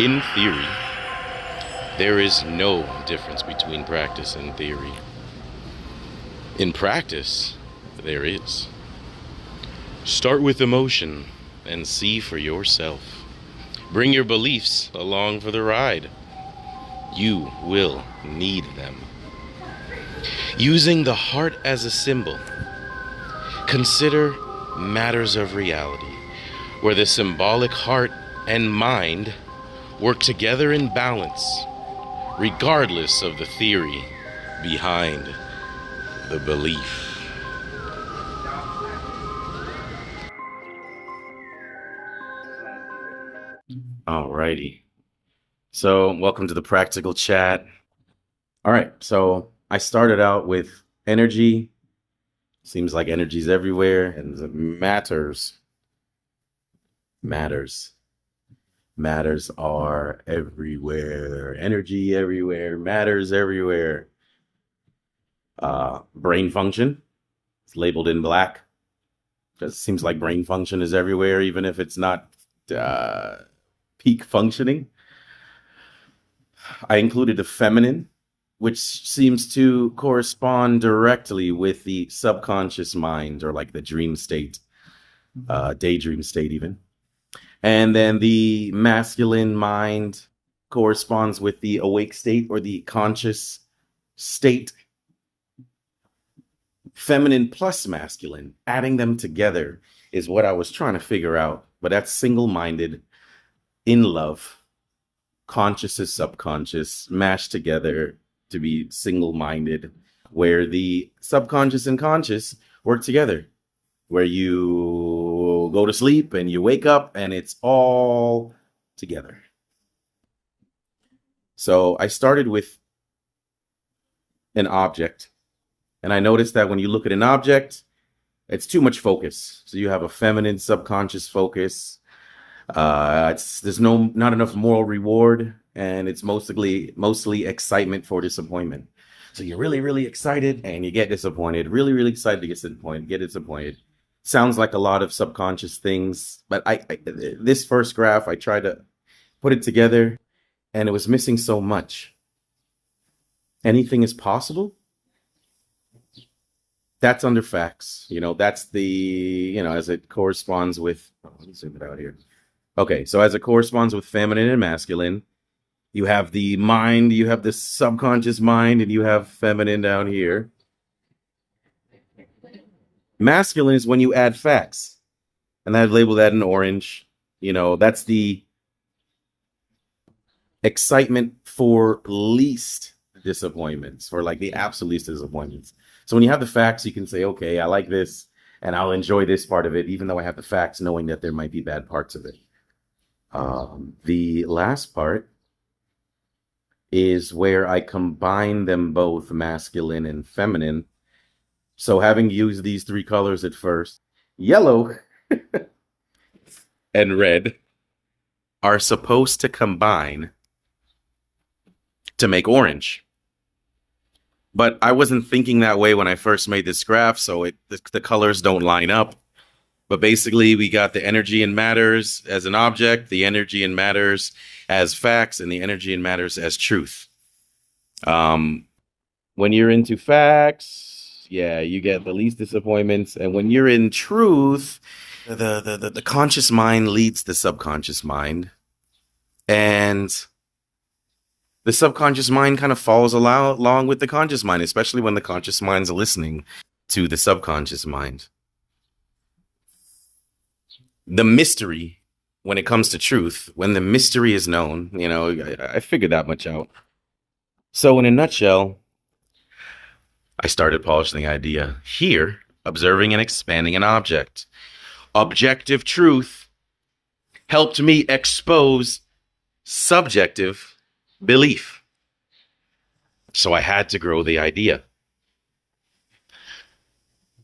In theory, there is no difference between practice and theory. In practice, there is. Start with emotion and see for yourself. Bring your beliefs along for the ride. You will need them. Using the heart as a symbol, consider matters of reality, where the symbolic heart and mind work together in balance, regardless of the theory behind the belief. Alrighty. So, welcome to the practical chat. All right. So, I started out with energy. Seems like energy's everywhere, and it matters. Matters are everywhere. Energy everywhere. Matters everywhere. Brain function. It's labeled in black. Because it seems like brain function is everywhere, even if it's not peak functioning. I included the feminine, which seems to correspond directly with the subconscious mind, or like the dream state, daydream state even. And then the masculine mind corresponds with the awake state or the conscious state. Feminine plus masculine, adding them together is what I was trying to figure out. But that's single-minded, in love, conscious is subconscious, mashed together to be single-minded, where the subconscious and conscious work together, where you go to sleep and you wake up and it's all together. So I started with an object, and I noticed that when you look at an object, it's too much focus. So you have a feminine subconscious focus. There's not enough moral reward, and it's mostly excitement for disappointment. So you're really, really excited and you get disappointed. Really, really excited to get disappointed. Sounds like a lot of subconscious things, but this first graph, I tried to put it together and it was missing so much. Anything is possible. That's under facts. That's the, as it corresponds with, let me zoom it out here. Okay, so as it corresponds with feminine and masculine, you have the mind, you have the subconscious mind, and you have feminine down here. Masculine is when you add facts, and I've labeled that in orange. That's the excitement for least disappointments, for like the absolute least disappointments. So when you have the facts, you can say, okay, I like this, and I'll enjoy this part of it, even though I have the facts, knowing that there might be bad parts of it. The last part is where I combine them both, masculine and feminine. So having used these three colors at first, yellow and red are supposed to combine to make orange. But I wasn't thinking that way when I first made this graph, so the colors don't line up. But basically, we got the energy and matters as an object, the energy and matters as facts, and the energy and matters as truth. When you're into facts, you get the least disappointments. And when you're in truth, the conscious mind leads the subconscious mind. And the subconscious mind kind of follows along with the conscious mind, especially when the conscious mind's listening to the subconscious mind. The mystery, when it comes to truth, when the mystery is known, I figured that much out. So in a nutshell, I started polishing the idea here, observing and expanding an object. Objective truth helped me expose subjective belief. So I had to grow the idea.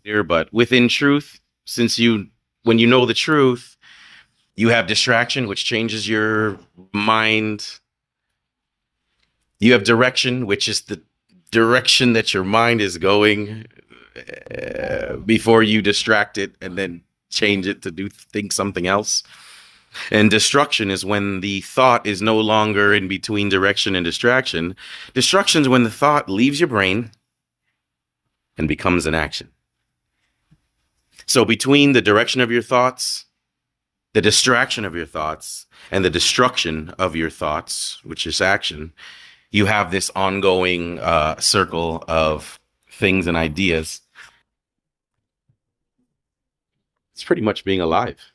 But within truth, when you know the truth, you have distraction, which changes your mind. You have direction, which is the direction that your mind is going before you distract it and then change it to think something else. And destruction is when the thought is no longer in between direction and distraction. Destruction is when the thought leaves your brain and becomes an action. So between the direction of your thoughts, the distraction of your thoughts, and the destruction of your thoughts, which is action, you have this ongoing circle of things and ideas. It's pretty much being alive.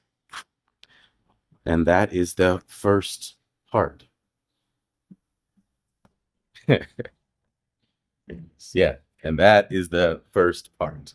And that is the first part. Yeah. And that is the first part.